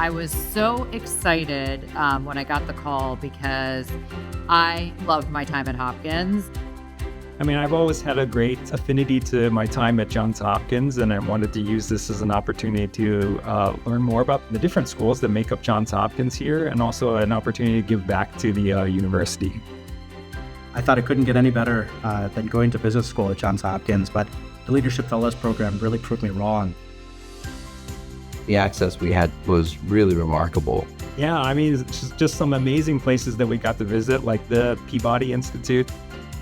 I was so excited when I got the call because I loved my time at Hopkins. I mean, I've always had a great affinity to my time at Johns Hopkins, and I wanted to use this as an opportunity to learn more about the different schools that make up Johns Hopkins here, and also an opportunity to give back to the university. I thought it couldn't get any better than going to business school at Johns Hopkins, but the Leadership Fellows program really proved me wrong. The access we had was really remarkable. Yeah, I mean, it's just some amazing places that we got to visit, like the Peabody Institute.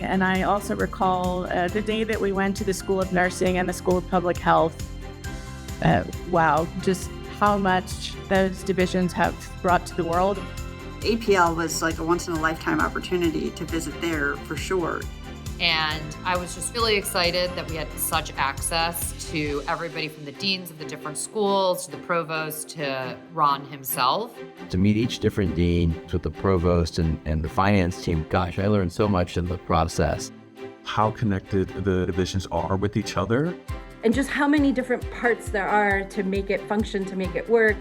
And I also recall the day that we went to the School of Nursing and the School of Public Health. Wow, just how much those divisions have brought to the world. APL was like a once-in-a-lifetime opportunity to visit there for sure. And I was just really excited that we had such access to everybody from the deans of the different schools, to the provost, to Ron himself. To meet each different dean with the provost and the finance team, gosh, I learned so much in the process. How connected the divisions are with each other. And just how many different parts there are to make it function, to make it work.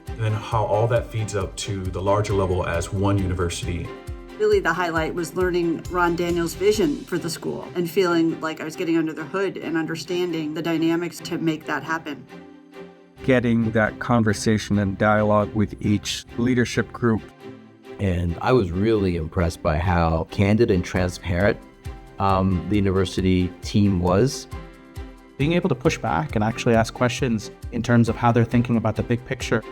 And then how all that feeds up to the larger level as one university. Really the highlight was learning Ron Daniels' vision for the school and feeling like I was getting under the hood and understanding the dynamics to make that happen. Getting that conversation and dialogue with each leadership group. And I was really impressed by how candid and transparent the university team was. Being able to push back and actually ask questions in terms of how they're thinking about the big picture.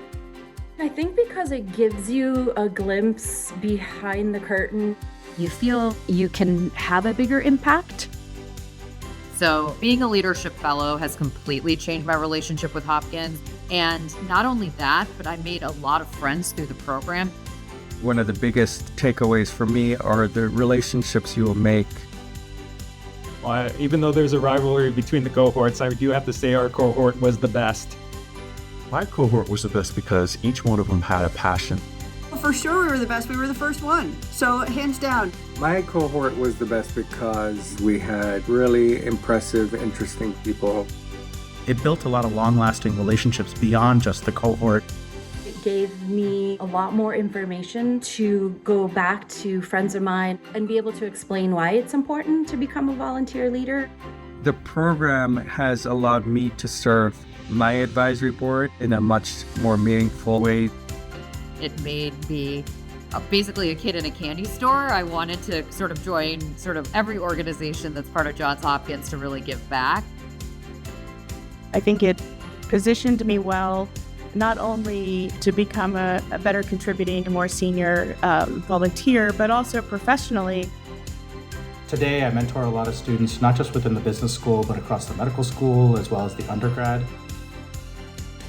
I think because it gives you a glimpse behind the curtain. You feel you can have a bigger impact. So being a leadership fellow has completely changed my relationship with Hopkins. And not only that, but I made a lot of friends through the program. One of the biggest takeaways for me are the relationships you will make. Even though there's a rivalry between the cohorts, I do have to say our cohort was the best. My cohort was the best because each one of them had a passion. Well, for sure we were the best. We were the first one. So hands down. My cohort was the best because we had really impressive, interesting people. It built a lot of long-lasting relationships beyond just the cohort. It gave me a lot more information to go back to friends of mine and be able to explain why it's important to become a volunteer leader. The program has allowed me to serve my advisory board in a much more meaningful way. It made me basically a kid in a candy store. I wanted to sort of join every organization that's part of Johns Hopkins to really give back. I think it positioned me well, not only to become a better contributing and more senior volunteer, but also professionally. Today, I mentor a lot of students, not just within the business school, but across the medical school, as well as the undergrad.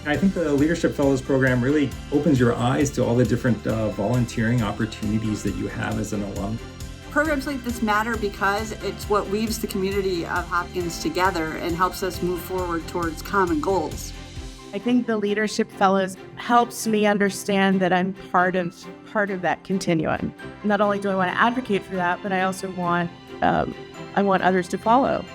I think the Leadership Fellows program really opens your eyes to all the different volunteering opportunities that you have as an alum. Programs like this matter because it's what weaves the community of Hopkins together and helps us move forward towards common goals. I think the Leadership Fellows helps me understand that I'm part of that continuum. Not only do I want to advocate for that, but I also want others to follow.